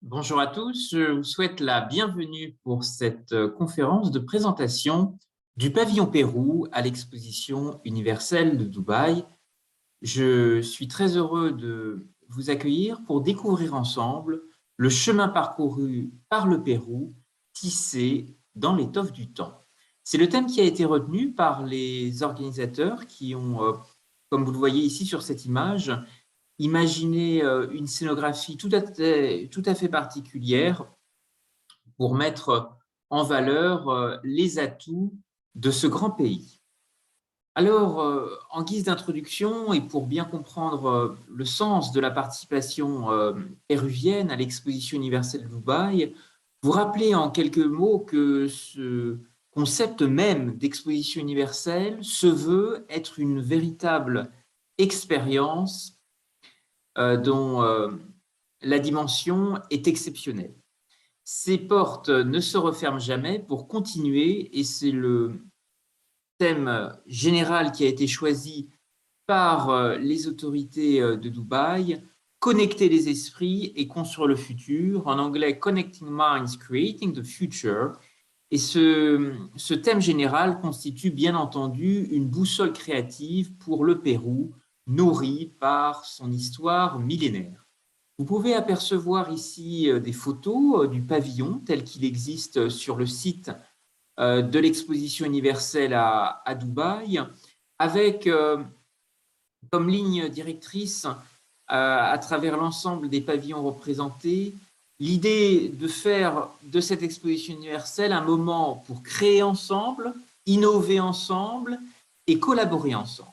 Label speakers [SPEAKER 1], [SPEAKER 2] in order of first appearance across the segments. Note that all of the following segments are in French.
[SPEAKER 1] Bonjour à tous, je vous souhaite la bienvenue pour cette conférence de présentation du pavillon Pérou à l'exposition universelle de Dubaï. Je suis très heureux de vous accueillir pour découvrir ensemble le chemin parcouru par le Pérou, tissé dans l'étoffe du temps. C'est le thème qui a été retenu par les organisateurs qui ont, comme vous le voyez ici sur cette image, imaginé une scénographie tout à fait particulière pour mettre en valeur les atouts de ce grand pays. Alors, en guise d'introduction et pour bien comprendre le sens de la participation péruvienne à l'exposition universelle de Dubaï, vous rappelez en quelques mots que ce concept même d'exposition universelle se veut être une véritable expérience dont la dimension est exceptionnelle. Ces portes ne se referment jamais pour continuer, et c'est le thème général qui a été choisi par les autorités de Dubaï: connecter les esprits et construire le futur, en anglais Connecting Minds, Creating the Future. Et ce thème général constitue bien entendu une boussole créative pour le Pérou, nourri par son histoire millénaire. Vous pouvez apercevoir ici des photos du pavillon tel qu'il existe sur le site de l'exposition universelle à Dubaï, avec comme ligne directrice à travers l'ensemble des pavillons représentés l'idée de faire de cette exposition universelle un moment pour créer ensemble, innover ensemble et collaborer ensemble.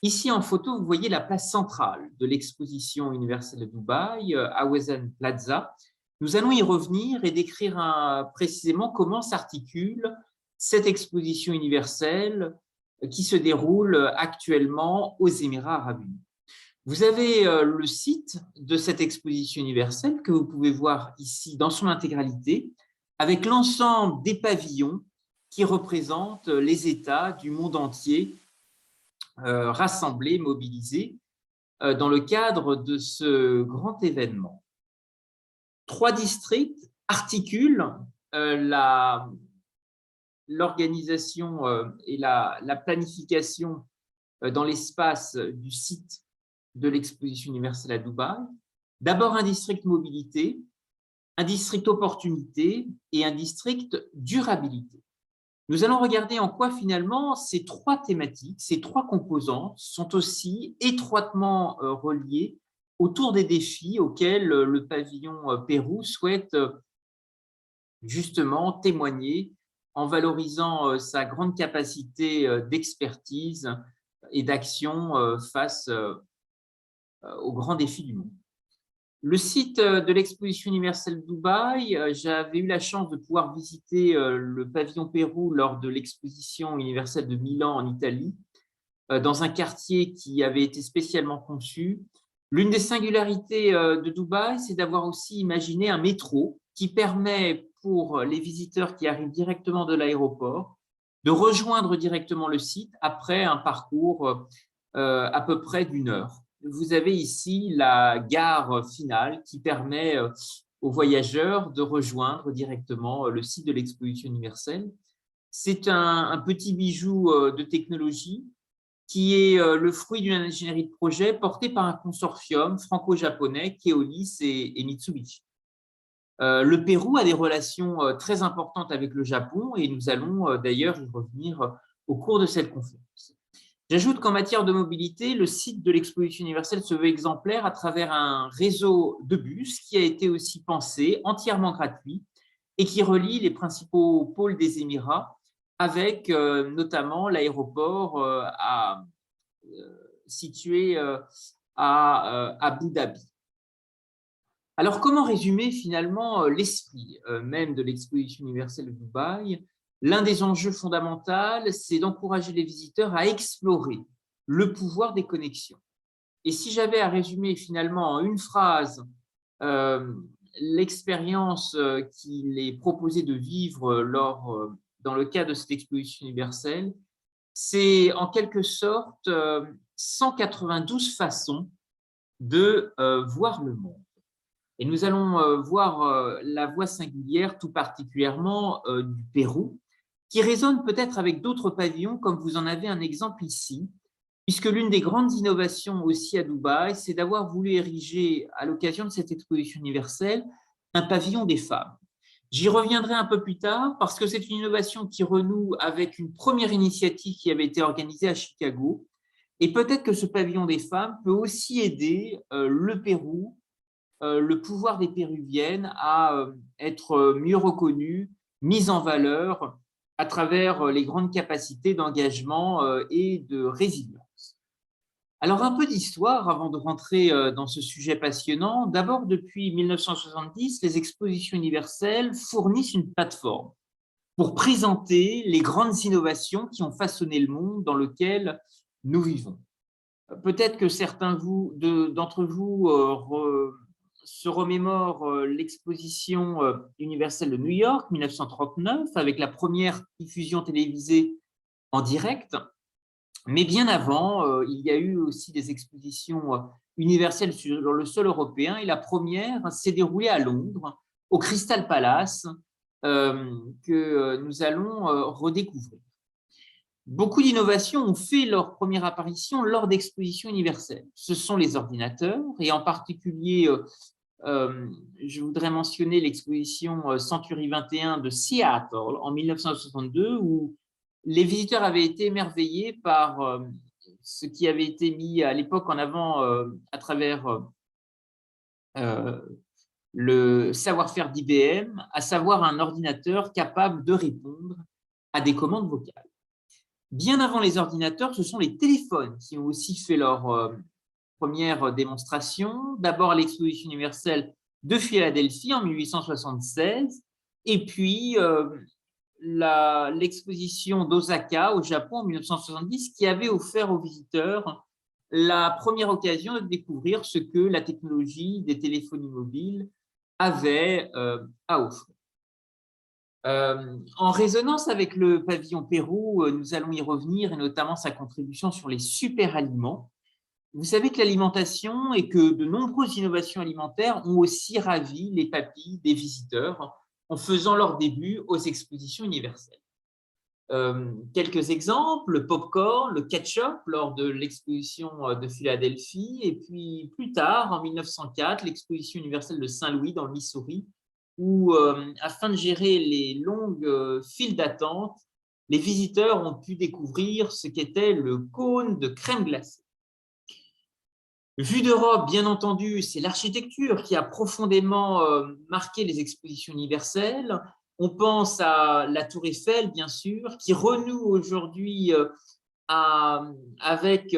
[SPEAKER 1] Ici en photo, vous voyez la place centrale de l'exposition universelle de Dubaï, Awazan Plaza. Nous allons y revenir et décrire précisément comment s'articule cette exposition universelle qui se déroule actuellement aux Émirats arabes unis. Vous avez le site de cette exposition universelle que vous pouvez voir ici dans son intégralité, avec l'ensemble des pavillons qui représentent les États du monde entier rassemblés, mobilisés dans le cadre de ce grand événement. 3 districts articulent l'organisation et la planification dans l'espace du site de l'exposition universelle à Dubaï. D'abord un district mobilité, un district opportunité et un district durabilité. Nous allons regarder en quoi finalement ces 3 thématiques, ces 3 composantes sont aussi étroitement reliées autour des défis auxquels le pavillon Pérou souhaite justement témoigner en valorisant sa grande capacité d'expertise et d'action face aux grands défis du monde. Le site de l'exposition universelle de Dubaï, j'avais eu la chance de pouvoir visiter le pavillon Pérou lors de l'exposition universelle de Milan en Italie, dans un quartier qui avait été spécialement conçu. L'une des singularités de Dubaï, c'est d'avoir aussi imaginé un métro qui permet pour les visiteurs qui arrivent directement de l'aéroport de rejoindre directement le site après un parcours à peu près d'1 heure. Vous avez ici la gare finale qui permet aux voyageurs de rejoindre directement le site de l'exposition universelle. C'est un petit bijou de technologie qui est le fruit d'une ingénierie de projet portée par un consortium franco-japonais, Keolis et Mitsubishi. Le Pérou a des relations très importantes avec le Japon et nous allons d'ailleurs y revenir au cours de cette conférence. J'ajoute qu'en matière de mobilité, le site de l'exposition universelle se veut exemplaire à travers un réseau de bus qui a été aussi pensé, entièrement gratuit, et qui relie les principaux pôles des Émirats avec notamment l'aéroport situé à Abu Dhabi. Alors, comment résumer finalement l'esprit même de l'exposition universelle de Dubaï? L'un des enjeux fondamentaux, c'est d'encourager les visiteurs à explorer le pouvoir des connexions. Et si j'avais à résumer finalement en une phrase l'expérience qu'il est proposé de vivre dans le cadre de cette exposition universelle, c'est en quelque sorte 192 façons de voir le monde. Et nous allons voir la voix singulière, tout particulièrement du Pérou, qui résonne peut-être avec d'autres pavillons, comme vous en avez un exemple ici, puisque l'une des grandes innovations aussi à Dubaï, c'est d'avoir voulu ériger, à l'occasion de cette exposition universelle, un pavillon des femmes. J'y reviendrai un peu plus tard, parce que c'est une innovation qui renoue avec une première initiative qui avait été organisée à Chicago, et peut-être que ce pavillon des femmes peut aussi aider le Pérou, le pouvoir des Péruviennes à être mieux reconnu, mis en valeur à travers les grandes capacités d'engagement et de résilience. Alors, un peu d'histoire avant de rentrer dans ce sujet passionnant. D'abord, depuis 1970, les expositions universelles fournissent une plateforme pour présenter les grandes innovations qui ont façonné le monde dans lequel nous vivons. Peut-être que certains d'entre vous se remémorent l'exposition universelle de New York, 1939, avec la première diffusion télévisée en direct. Mais bien avant, il y a eu aussi des expositions universelles sur le sol européen. Et la première s'est déroulée à Londres, au Crystal Palace, que nous allons redécouvrir. Beaucoup d'innovations ont fait leur première apparition lors d'expositions universelles. Ce sont les ordinateurs, et en particulier, je voudrais mentionner l'exposition Century 21 de Seattle en 1962, où les visiteurs avaient été émerveillés par ce qui avait été mis à l'époque en avant à travers le savoir-faire d'IBM, à savoir un ordinateur capable de répondre à des commandes vocales. Bien avant les ordinateurs, ce sont les téléphones qui ont aussi fait leur première démonstration. D'abord à l'exposition universelle de Philadelphie en 1876, et puis l'exposition d'Osaka au Japon en 1970, qui avait offert aux visiteurs la première occasion de découvrir ce que la technologie des téléphonies mobiles avait à offrir. En résonance avec le pavillon Pérou, nous allons y revenir, et notamment sa contribution sur les super-aliments. Vous savez que l'alimentation et que de nombreuses innovations alimentaires ont aussi ravi les papilles des visiteurs en faisant leur début aux expositions universelles. Quelques exemples, le popcorn, le ketchup lors de l'exposition de Philadelphie, et puis plus tard, en 1904, l'exposition universelle de Saint-Louis dans le Missouri, où, afin de gérer les longues files d'attente, les visiteurs ont pu découvrir ce qu'était le cône de crème glacée. Vue d'Europe, bien entendu, c'est l'architecture qui a profondément marqué les expositions universelles. On pense à la Tour Eiffel, bien sûr, qui renoue aujourd'hui avec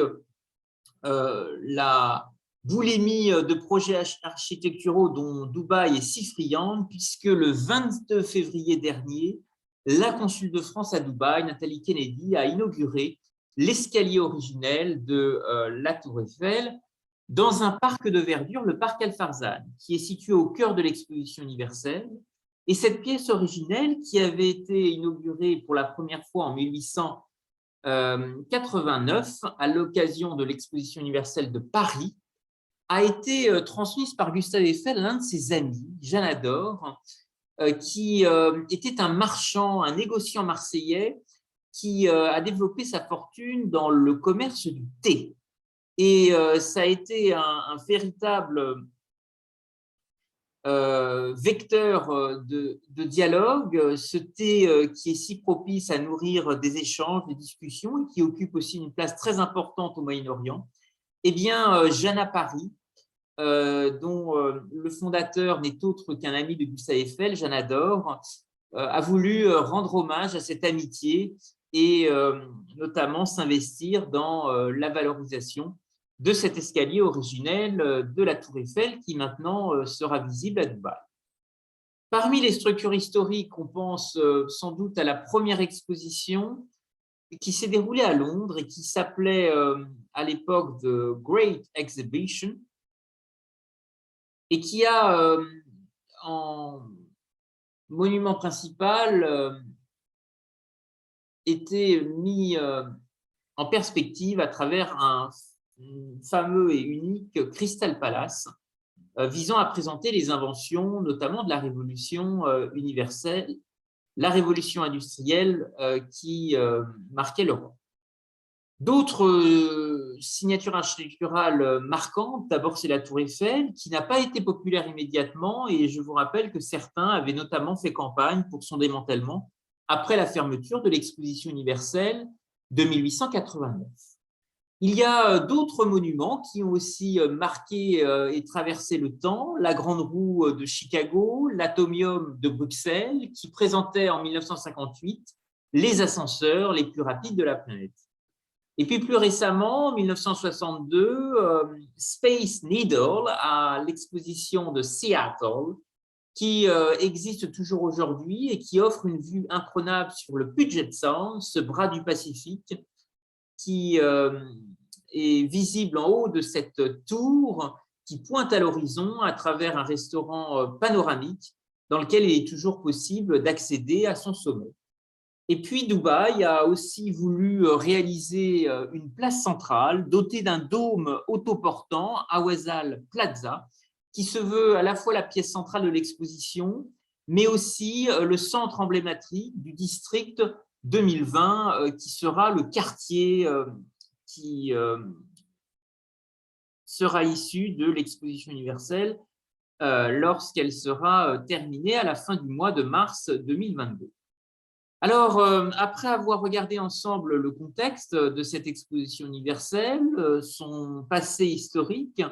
[SPEAKER 1] la boulimie de projets architecturaux dont Dubaï est si friande, puisque le 22 février dernier, la consul de France à Dubaï, Nathalie Kennedy, a inauguré l'escalier originel de la Tour Eiffel dans un parc de verdure, le parc Al-Farzan, qui est situé au cœur de l'exposition universelle. Et cette pièce originelle, qui avait été inaugurée pour la première fois en 1889 à l'occasion de l'exposition universelle de Paris, a été transmise par Gustave Eiffel à l'un de ses amis, Jeanne Adore, qui était un marchand, un négociant marseillais qui a développé sa fortune dans le commerce du thé. Et ça a été un véritable vecteur de dialogue, ce thé qui est si propice à nourrir des échanges, des discussions, et qui occupe aussi une place très importante au Moyen-Orient. Eh bien, Jeanne Apari, dont le fondateur n'est autre qu'un ami de Gustave Eiffel, Jeanne Adore, a voulu rendre hommage à cette amitié et notamment s'investir dans la valorisation de cet escalier originel de la Tour Eiffel qui maintenant sera visible à Dubaï. Parmi les structures historiques, on pense sans doute à la première exposition qui s'est déroulée à Londres et qui s'appelait à l'époque The Great Exhibition, et qui a en monument principal été mis en perspective à travers un fameux et unique Crystal Palace, visant à présenter les inventions, notamment de la révolution universelle, la révolution industrielle qui marquait l'Europe. D'autres signatures architecturales marquantes, d'abord c'est la Tour Eiffel, qui n'a pas été populaire immédiatement, et je vous rappelle que certains avaient notamment fait campagne pour son démantèlement après la fermeture de l'exposition universelle de 1889. Il y a d'autres monuments qui ont aussi marqué et traversé le temps, la Grande Roue de Chicago, l'Atomium de Bruxelles, qui présentait en 1958 les ascenseurs les plus rapides de la planète. Et puis plus récemment, en 1962, Space Needle, à l'exposition de Seattle, qui existe toujours aujourd'hui et qui offre une vue imprenable sur le Puget Sound, ce bras du Pacifique, qui est visible en haut de cette tour qui pointe à l'horizon à travers un restaurant panoramique dans lequel il est toujours possible d'accéder à son sommet. Et puis Dubaï a aussi voulu réaliser une place centrale dotée d'un dôme autoportant, Awazal Plaza, qui se veut à la fois la pièce centrale de l'exposition, mais aussi le centre emblématique du district 2020, qui sera le quartier qui sera issu de l'exposition universelle lorsqu'elle sera terminée à la fin du mois de mars 2022. Alors, après avoir regardé ensemble le contexte de cette exposition universelle, son passé historique,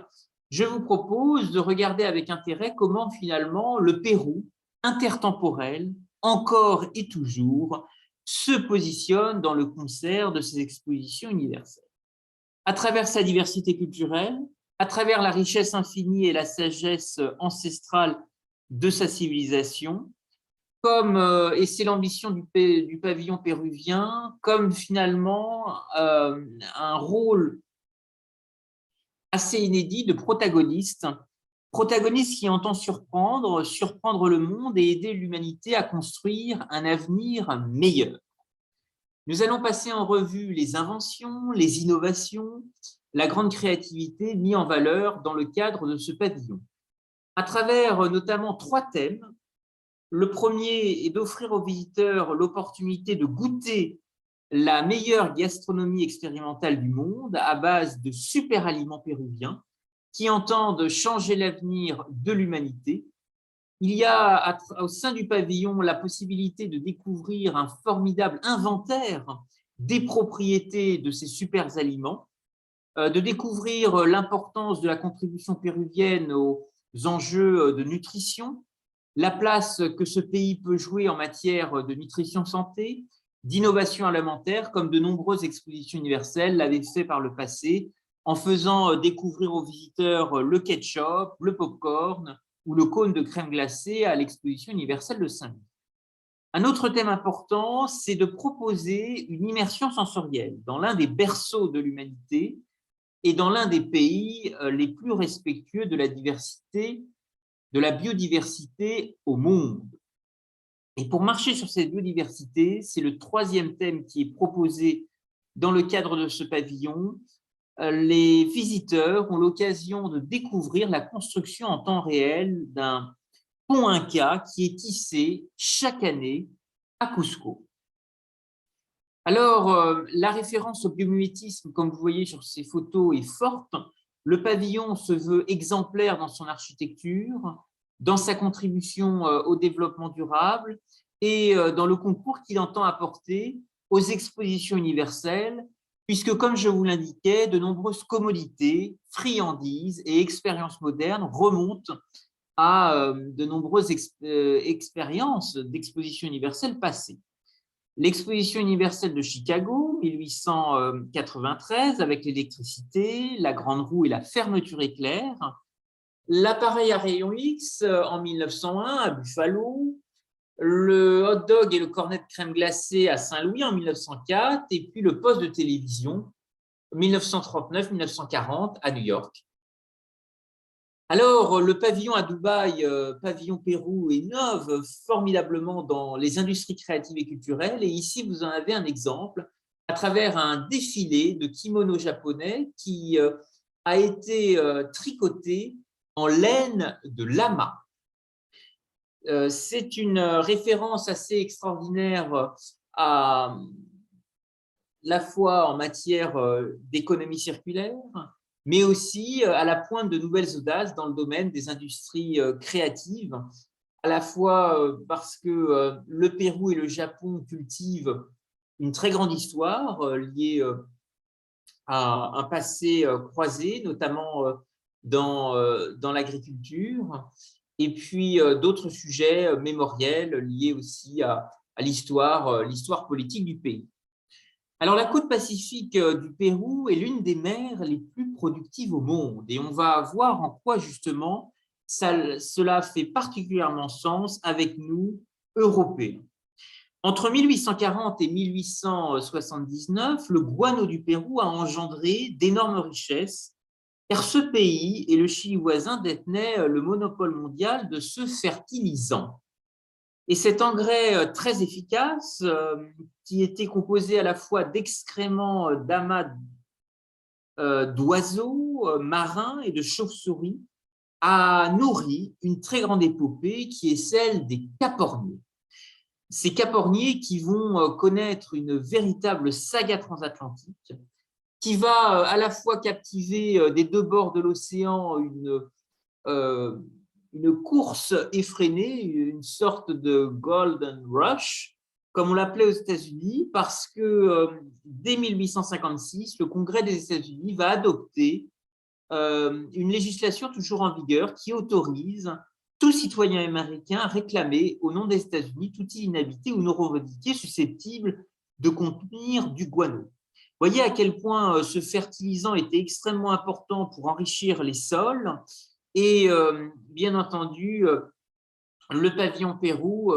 [SPEAKER 1] je vous propose de regarder avec intérêt comment finalement le Pérou, intertemporel, encore et toujours, se positionne dans le concert de ces expositions universelles. À travers sa diversité culturelle, à travers la richesse infinie et la sagesse ancestrale de sa civilisation, comme, et c'est l'ambition du pavillon péruvien, comme finalement un rôle assez inédit de protagoniste qui entend surprendre le monde et aider l'humanité à construire un avenir meilleur. Nous allons passer en revue les inventions, les innovations, la grande créativité mis en valeur dans le cadre de ce pavillon. À travers notamment 3 thèmes. Le premier est d'offrir aux visiteurs l'opportunité de goûter la meilleure gastronomie expérimentale du monde à base de super aliments péruviens qui entendent changer l'avenir de l'humanité. Il y a au sein du pavillon la possibilité de découvrir un formidable inventaire des propriétés de ces super aliments, de découvrir l'importance de la contribution péruvienne aux enjeux de nutrition, la place que ce pays peut jouer en matière de nutrition santé, d'innovation alimentaire, comme de nombreuses expositions universelles l'avaient fait par le passé, en faisant découvrir aux visiteurs le ketchup, le popcorn ou le cône de crème glacée à l'exposition universelle de Saint-Louis. Un autre thème important, c'est de proposer une immersion sensorielle dans l'un des berceaux de l'humanité et dans l'un des pays les plus respectueux de la biodiversité au monde. Et pour marcher sur cette biodiversité, c'est le 3e thème qui est proposé dans le cadre de ce pavillon. Les visiteurs ont l'occasion de découvrir la construction en temps réel d'un pont Inca qui est tissé chaque année à Cusco. Alors, la référence au biomimétisme, comme vous voyez sur ces photos, est forte. Le pavillon se veut exemplaire dans son architecture, dans sa contribution au développement durable et dans le concours qu'il entend apporter aux expositions universelles, puisque, comme je vous l'indiquais, de nombreuses commodités, friandises et expériences modernes remontent à de nombreuses expériences d'expositions universelles passées. L'exposition universelle de Chicago, 1893, avec l'électricité, la grande roue et la fermeture éclair. L'appareil à rayon X en 1901 à Buffalo. Le hot dog et le cornet de crème glacée à Saint-Louis en 1904. Et puis le poste de télévision 1939-1940 à New York. Alors, le pavillon à Dubaï, pavillon Pérou, innove formidablement dans les industries créatives et culturelles. Et ici, vous en avez un exemple à travers un défilé de kimonos japonais qui a été tricoté en laine de lama. C'est une référence assez extraordinaire à la fois en matière d'économie circulaire, mais aussi à la pointe de nouvelles audaces dans le domaine des industries créatives, à la fois parce que le Pérou et le Japon cultivent une très grande histoire liée à un passé croisé, notamment dans l'agriculture, et puis d'autres sujets mémoriels liés aussi à l'histoire politique du pays. Alors, la côte pacifique du Pérou est l'une des mers les plus productives au monde et on va voir en quoi justement cela fait particulièrement sens avec nous, Européens. Entre 1840 et 1879, le guano du Pérou a engendré d'énormes richesses car ce pays et le Chili voisin détenaient le monopole mondial de ce fertilisant. Et cet engrais très efficace, qui était composé à la fois d'excréments d'amas d'oiseaux marins et de chauves-souris, a nourri une très grande épopée qui est celle des caporniers. Ces caporniers qui vont connaître une véritable saga transatlantique qui va à la fois captiver des deux bords de l'océan une course effrénée, une sorte de Golden Rush, comme on l'appelait aux États-Unis, parce que dès 1856, le Congrès des États-Unis va adopter une législation toujours en vigueur qui autorise tout citoyen américain à réclamer au nom des États-Unis toute île inhabitée ou non revendiquée susceptible de contenir du guano. Voyez à quel point ce fertilisant était extrêmement important pour enrichir les sols et bien entendu, le pavillon Pérou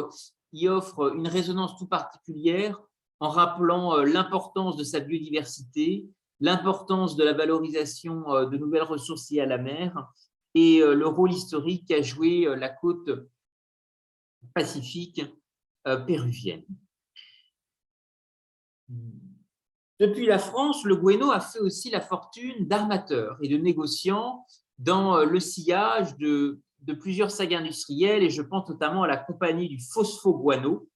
[SPEAKER 1] y offre une résonance tout particulière en rappelant l'importance de sa biodiversité, l'importance de la valorisation de nouvelles ressources liées à la mer et le rôle historique qu'a joué la côte pacifique péruvienne. Depuis la France, le guano a fait aussi la fortune d'armateurs et de négociants dans le sillage de plusieurs sagas industrielles, et je pense notamment à la compagnie du Phosphogouano,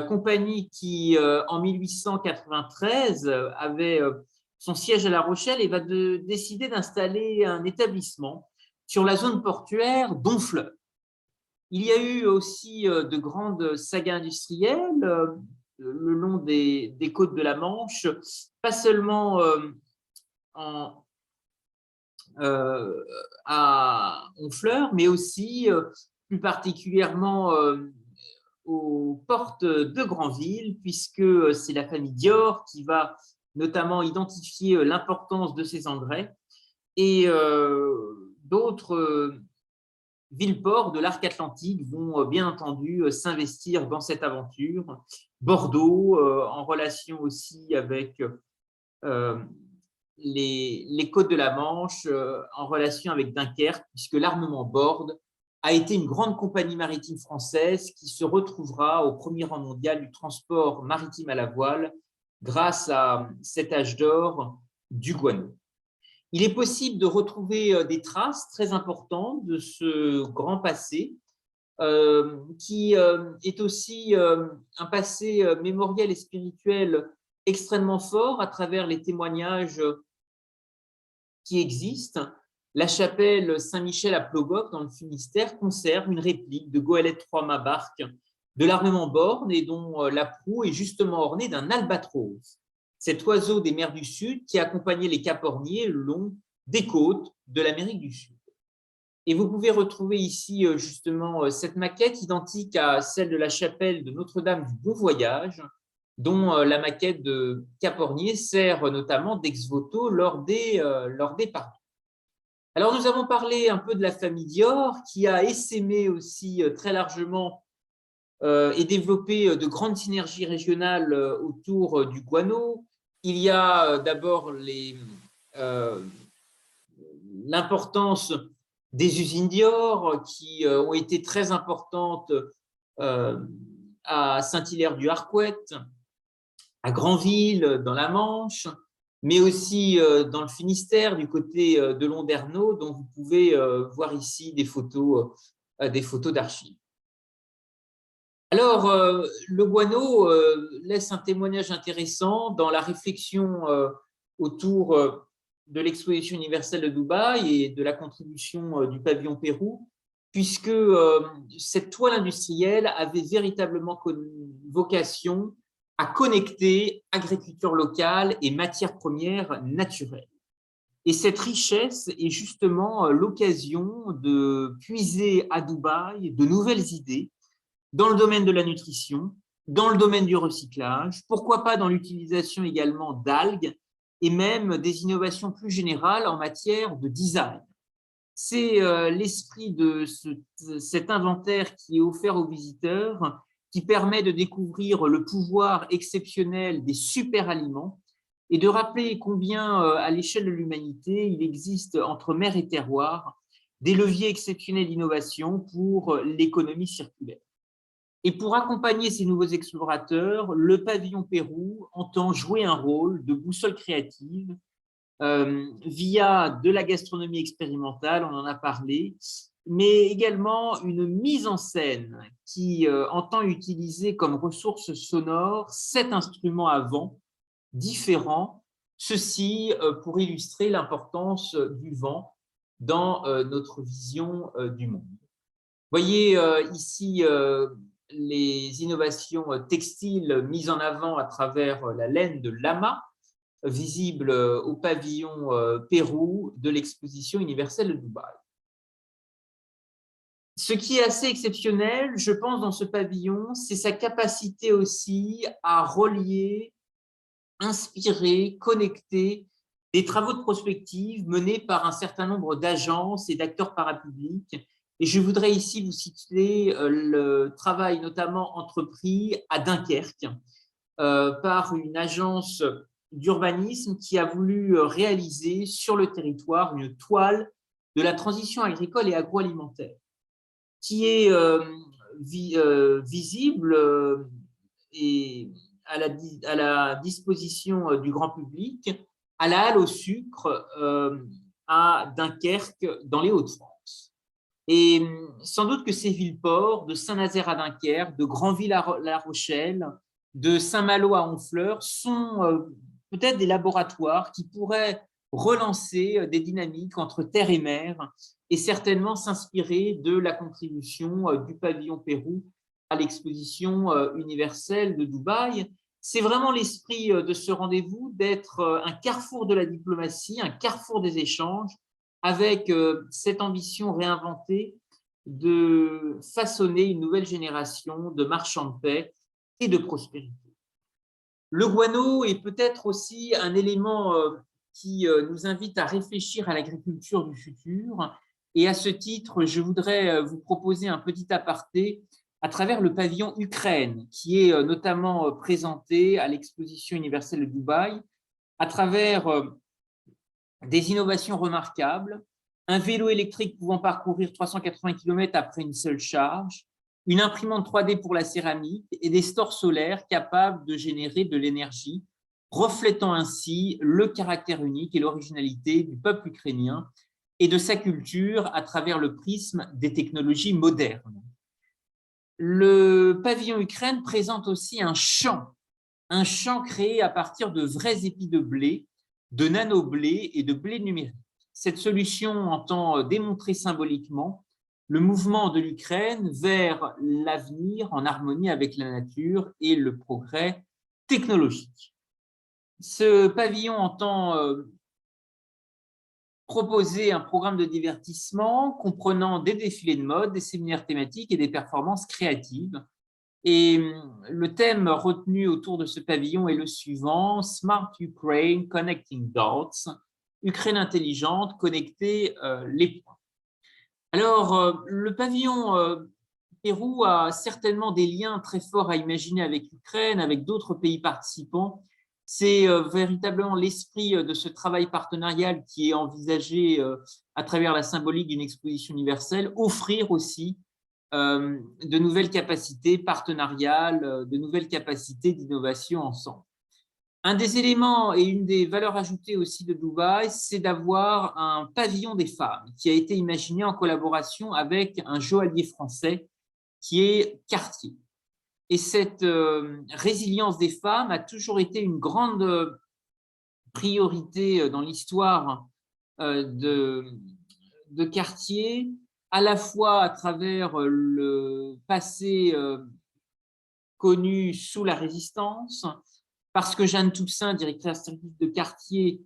[SPEAKER 1] compagnie qui, en 1893, avait son siège à La Rochelle et va décider d'installer un établissement sur la zone portuaire d'Honfleur. Il y a eu aussi de grandes sagas industrielles le long des côtes de la Manche, pas seulement à Honfleur, mais aussi plus particulièrement aux portes de Granville, puisque c'est la famille Dior qui va notamment identifier l'importance de ces engrais et d'autres villes-ports de l'arc atlantique vont bien entendu s'investir dans cette aventure. Bordeaux, en relation aussi avec les côtes de la Manche, en relation avec Dunkerque, puisque l'armement Borde a été une grande compagnie maritime française qui se retrouvera au premier rang mondial du transport maritime à la voile grâce à cet âge d'or du guano. Il est possible de retrouver des traces très importantes de ce grand passé, qui est aussi un passé mémoriel et spirituel extrêmement fort à travers les témoignages qui existent. La chapelle Saint-Michel à Plogoff, dans le Finistère, conserve une réplique de goélette 3 mâts barque de l'armement Borne et dont la proue est justement ornée d'un albatros, cet oiseau des mers du Sud qui accompagnait les caporniers le long des côtes de l'Amérique du Sud. Et vous pouvez retrouver ici justement cette maquette identique à celle de la chapelle de Notre-Dame du Bon Voyage, dont la maquette de Capornier sert notamment d'ex-voto lors des pardons. Alors, nous avons parlé un peu de la famille Dior, qui a essaimé aussi très largement et développé de grandes synergies régionales autour du guano. Il y a d'abord l'importance des usines Dior qui ont été très importantes à Saint-Hilaire-du-Harcouët, à Granville, dans la Manche. mais aussi dans le Finistère, du côté de Londerno, dont vous pouvez voir ici des photos d'archives. Alors, le guano laisse un témoignage intéressant dans la réflexion autour de l'exposition universelle de Dubaï et de la contribution du pavillon Pérou, puisque cette toile industrielle avait véritablement vocation à connecter agriculture locale et matières premières naturelles. Et cette richesse est justement l'occasion de puiser à Dubaï de nouvelles idées dans le domaine de la nutrition, dans le domaine du recyclage, pourquoi pas dans l'utilisation également d'algues et même des innovations plus générales en matière de design. C'est l'esprit de cet inventaire qui est offert aux visiteurs, qui permet de découvrir le pouvoir exceptionnel des super-aliments et de rappeler combien, à l'échelle de l'humanité, il existe entre mer et terroir des leviers exceptionnels d'innovation pour l'économie circulaire. Et pour accompagner ces nouveaux explorateurs, le pavillon Pérou entend jouer un rôle de boussole créative via de la gastronomie expérimentale, on en a parlé, mais également une mise en scène qui entend utiliser comme ressource sonore 7 instruments à vent différents, ceci pour illustrer l'importance du vent dans notre vision du monde. Vous voyez ici les innovations textiles mises en avant à travers la laine de lama, visible au pavillon Pérou de l'exposition universelle de Dubaï. Ce qui est assez exceptionnel, je pense, dans ce pavillon, c'est sa capacité aussi à relier, inspirer, connecter des travaux de prospective menés par un certain nombre d'agences et d'acteurs parapublics. Et je voudrais ici vous citer le travail notamment entrepris à Dunkerque par une agence d'urbanisme qui a voulu réaliser sur le territoire une toile de la transition agricole et agroalimentaire qui est visible et à la disposition du grand public à la halle au sucre à Dunkerque dans les Hauts-de-France. Et sans doute que ces villes-ports, de Saint-Nazaire à Dunkerque, de Granville à La Rochelle, de Saint-Malo à Honfleur, sont peut-être des laboratoires qui pourraient relancer des dynamiques entre terre et mer et certainement s'inspirer de la contribution du pavillon Pérou à l'exposition universelle de Dubaï. C'est vraiment l'esprit de ce rendez-vous d'être un carrefour de la diplomatie, un carrefour des échanges, avec cette ambition réinventée de façonner une nouvelle génération de marchands de paix et de prospérité. Le guano est peut-être aussi un élément qui nous invite à réfléchir à l'agriculture du futur. Et à ce titre, je voudrais vous proposer un petit aparté à travers le pavillon Ukraine, qui est notamment présenté à l'exposition universelle de Dubaï, à travers des innovations remarquables, un vélo électrique pouvant parcourir 380 km après une seule charge, une imprimante 3D pour la céramique et des stores solaires capables de générer de l'énergie, reflétant ainsi le caractère unique et l'originalité du peuple ukrainien et de sa culture à travers le prisme des technologies modernes. Le pavillon Ukraine présente aussi un champ créé à partir de vrais épis de blé, de nano-blé et de blé numérique. Cette solution entend démontrer symboliquement le mouvement de l'Ukraine vers l'avenir en harmonie avec la nature et le progrès technologique. Ce pavillon entend proposer un programme de divertissement comprenant des défilés de mode, des séminaires thématiques et des performances créatives. Et le thème retenu autour de ce pavillon est le suivant: Smart Ukraine, Connecting Dots, Ukraine intelligente, connecter les points. Alors, le pavillon Pérou a certainement des liens très forts à imaginer avec l'Ukraine, avec d'autres pays participants. C'est véritablement l'esprit de ce travail partenarial qui est envisagé à travers la symbolique d'une exposition universelle, offrir aussi de nouvelles capacités partenariales, de nouvelles capacités d'innovation ensemble. Un des éléments et une des valeurs ajoutées aussi de Dubaï, c'est d'avoir un pavillon des femmes qui a été imaginé en collaboration avec un joaillier français qui est Cartier. Et cette résilience des femmes a toujours été une grande priorité dans l'histoire de Cartier, à la fois à travers le passé connu sous la Résistance, parce que Jeanne Toussaint, directrice de Cartier,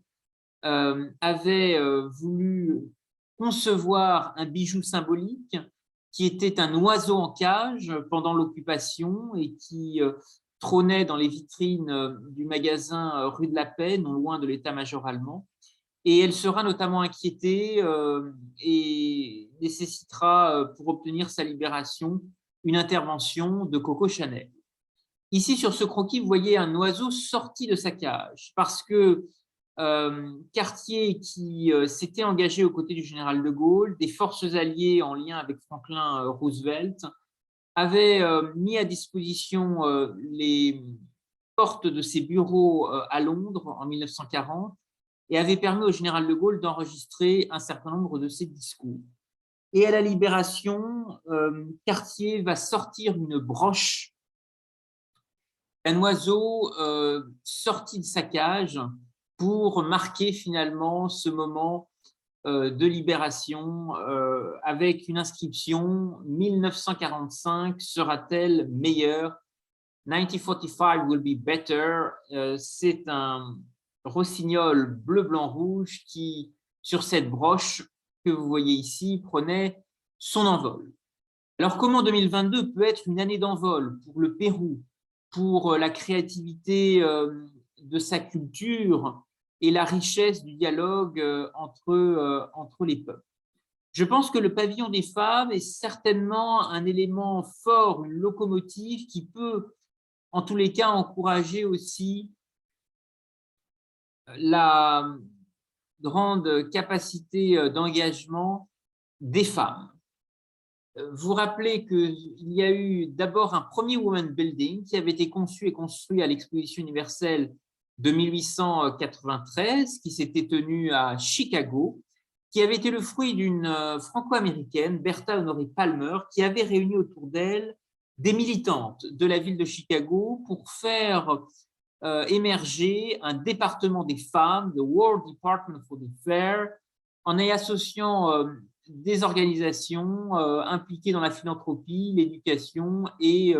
[SPEAKER 1] avait voulu concevoir un bijou symbolique qui était un oiseau en cage pendant l'occupation et qui trônait dans les vitrines du magasin rue de la Paix, non loin de l'état-major allemand. Et elle sera notamment inquiétée et nécessitera, pour obtenir sa libération, une intervention de Coco Chanel. Ici, sur ce croquis, vous voyez un oiseau sorti de sa cage parce que Cartier, qui s'était engagé aux côtés du général de Gaulle, des forces alliées en lien avec Franklin Roosevelt, avait mis à disposition les portes de ses bureaux à Londres en 1940 et avait permis au général de Gaulle d'enregistrer un certain nombre de ses discours. Et à la Libération, Cartier va sortir une broche d'un oiseau sorti de sa cage pour marquer finalement ce moment de libération avec une inscription 1945 sera-t-elle meilleure? 1945 will be better. C'est un rossignol bleu, blanc, rouge qui, sur cette broche que vous voyez ici, prenait son envol. Alors, comment 2022 peut être une année d'envol pour le Pérou, pour la créativité de sa culture et la richesse du dialogue entre les peuples? Je pense que le pavillon des femmes est certainement un élément fort, une locomotive qui peut, en tous les cas, encourager aussi la grande capacité d'engagement des femmes. Vous rappelez qu'il y a eu d'abord un premier Women Building qui avait été conçu et construit à l'exposition universelle de 1893, qui s'était tenu à Chicago, qui avait été le fruit d'une franco-américaine, Bertha Honoré Palmer, qui avait réuni autour d'elle des militantes de la ville de Chicago pour faire émerger un département des femmes, the World Department for the Fair, en y associant des organisations impliquées dans la philanthropie, l'éducation et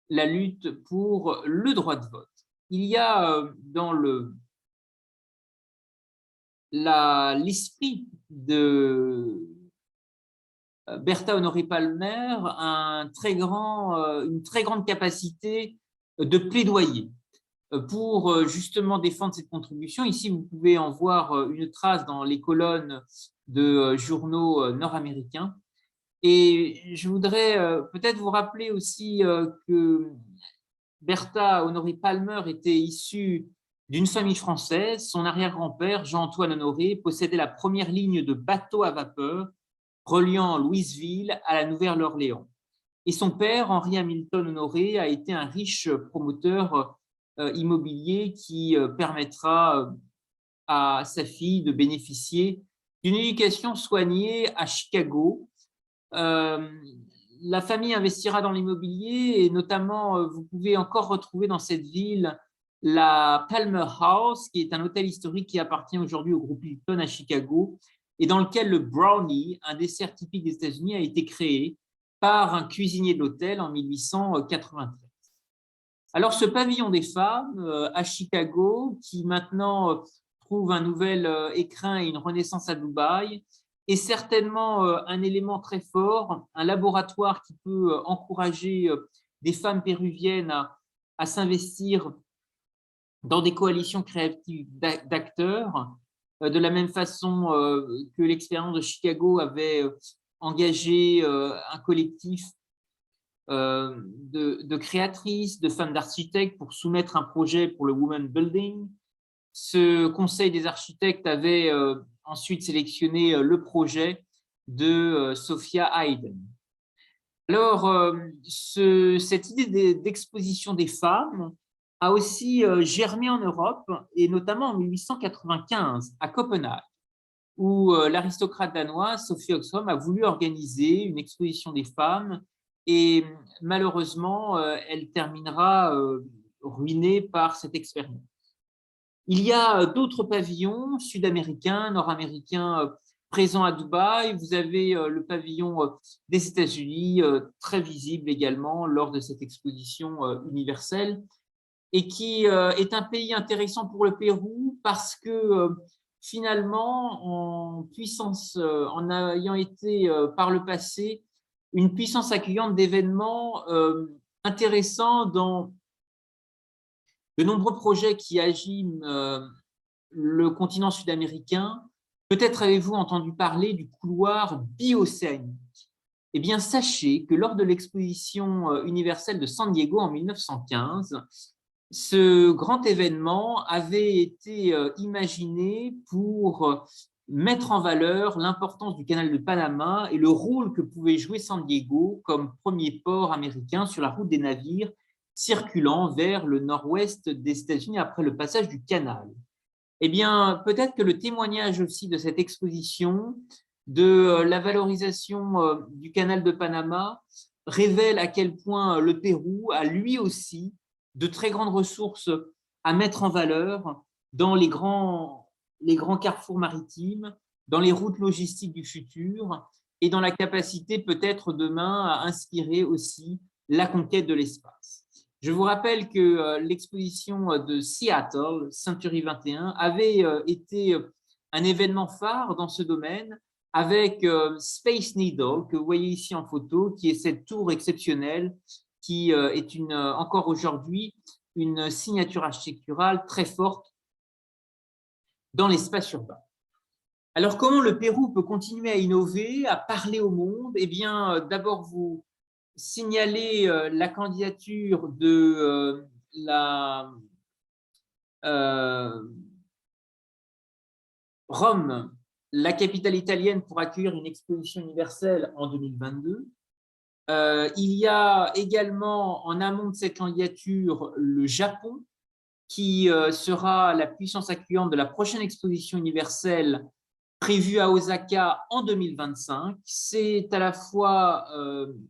[SPEAKER 1] la lutte pour le droit de vote. Il y a dans l'esprit de Bertha Honoré Palmer une très grande capacité de plaidoyer pour justement défendre cette contribution. Ici, vous pouvez en voir une trace dans les colonnes de journaux nord-américains. Et je voudrais peut-être vous rappeler aussi que Bertha Honoré Palmer était issue d'une famille française. Son arrière-grand-père, Jean-Antoine Honoré, possédait la première ligne de bateaux à vapeur reliant Louisville à la Nouvelle-Orléans. Et son père, Henri Hamilton Honoré, a été un riche promoteur immobilier qui permettra à sa fille de bénéficier d'une éducation soignée à Chicago. La famille investira dans l'immobilier et notamment, vous pouvez encore retrouver dans cette ville la Palmer House, qui est un hôtel historique qui appartient aujourd'hui au groupe Hilton à Chicago et dans lequel le brownie, un dessert typique des États-Unis, a été créé par un cuisinier de l'hôtel en 1893. Alors, ce pavillon des femmes à Chicago, qui maintenant trouve un nouvel écrin et une renaissance à Dubaï, est certainement un élément très fort, un laboratoire qui peut encourager des femmes péruviennes à s'investir dans des coalitions créatives d'acteurs, de la même façon que l'expérience de Chicago avait engagé un collectif de créatrices, de femmes d'architectes pour soumettre un projet pour le Women Building. Ce conseil des architectes avait ensuite sélectionné le projet de Sophia Hayden. Alors, cette idée d'exposition des femmes a aussi germé en Europe, et notamment en 1895 à Copenhague, où l'aristocrate danois Sophie Oxholm a voulu organiser une exposition des femmes, et malheureusement, elle terminera ruinée par cette expérience. Il y a d'autres pavillons sud-américains, nord-américains présents à Dubaï. Vous avez le pavillon des États-Unis, très visible également lors de cette exposition universelle, et qui est un pays intéressant pour le Pérou parce que finalement, en ayant été par le passé une puissance accueillante d'événements intéressants dans de nombreux projets qui agitent le continent sud-américain. Peut-être avez-vous entendu parler du couloir biocéanique. Eh bien, sachez que lors de l'exposition universelle de San Diego en 1915, ce grand événement avait été imaginé pour mettre en valeur l'importance du canal de Panama et le rôle que pouvait jouer San Diego comme premier port américain sur la route des navires circulant vers le nord-ouest des États-Unis après le passage du canal. Eh bien, peut-être que le témoignage aussi de cette exposition, de la valorisation du canal de Panama, révèle à quel point le Pérou a lui aussi de très grandes ressources à mettre en valeur dans les grands carrefours maritimes, dans les routes logistiques du futur et dans la capacité peut-être demain à inspirer aussi la conquête de l'espace. Je vous rappelle que l'exposition de Seattle, Century 21, avait été un événement phare dans ce domaine avec Space Needle, que vous voyez ici en photo, qui est cette tour exceptionnelle qui est encore aujourd'hui une signature architecturale très forte dans l'espace urbain. Alors, comment le Pérou peut continuer à innover, à parler au monde? Eh bien, d'abord, vous signaler la candidature de Rome, la capitale italienne, pour accueillir une exposition universelle en 2022. Il y a également en amont de cette candidature le Japon, qui sera la puissance accueillante de la prochaine exposition universelle prévue à Osaka en 2025. C'est à la fois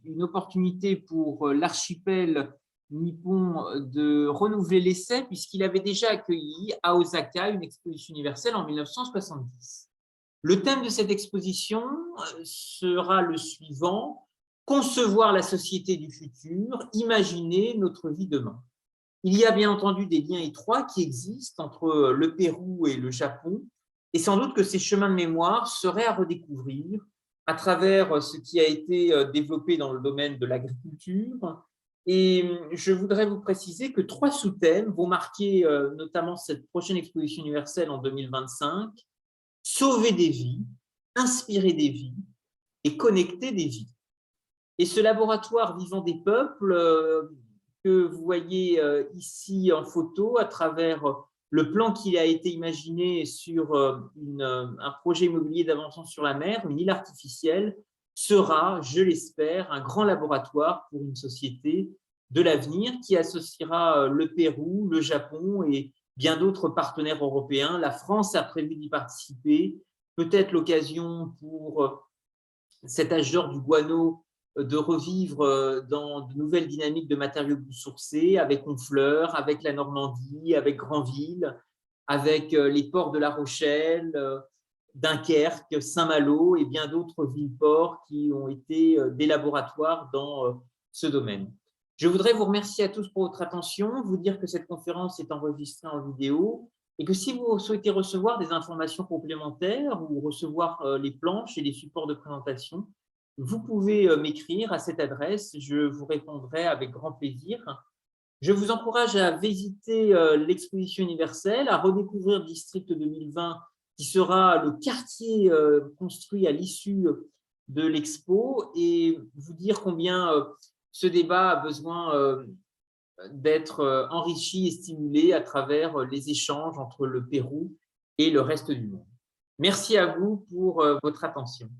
[SPEAKER 1] une opportunité pour l'archipel nippon de renouveler l'essai, puisqu'il avait déjà accueilli à Osaka une exposition universelle en 1970. Le thème de cette exposition sera le suivant: concevoir la société du futur, imaginer notre vie demain. Il y a bien entendu des liens étroits qui existent entre le Pérou et le Japon, et sans doute que ces chemins de mémoire seraient à redécouvrir à travers ce qui a été développé dans le domaine de l'agriculture. Et je voudrais vous préciser que 3 sous-thèmes vont marquer notamment cette prochaine exposition universelle en 2025: sauver des vies, inspirer des vies et connecter des vies. Et ce laboratoire vivant des peuples que vous voyez ici en photo à travers le plan qui a été imaginé sur un projet immobilier d'avancement sur la mer, une île artificielle, sera, je l'espère, un grand laboratoire pour une société de l'avenir qui associera le Pérou, le Japon et bien d'autres partenaires européens. La France a prévu d'y participer. Peut-être l'occasion pour cet âge d'or du guano de revivre dans de nouvelles dynamiques de matériaux biosourcés avec Honfleur, avec la Normandie, avec Granville, avec les ports de La Rochelle, Dunkerque, Saint-Malo et bien d'autres villes-ports qui ont été des laboratoires dans ce domaine. Je voudrais vous remercier à tous pour votre attention, vous dire que cette conférence est enregistrée en vidéo et que si vous souhaitez recevoir des informations complémentaires ou recevoir les planches et les supports de présentation, vous pouvez m'écrire à cette adresse, je vous répondrai avec grand plaisir. Je vous encourage à visiter l'exposition universelle, à redécouvrir District 2020, qui sera le quartier construit à l'issue de l'expo, et vous dire combien ce débat a besoin d'être enrichi et stimulé à travers les échanges entre le Pérou et le reste du monde. Merci à vous pour votre attention.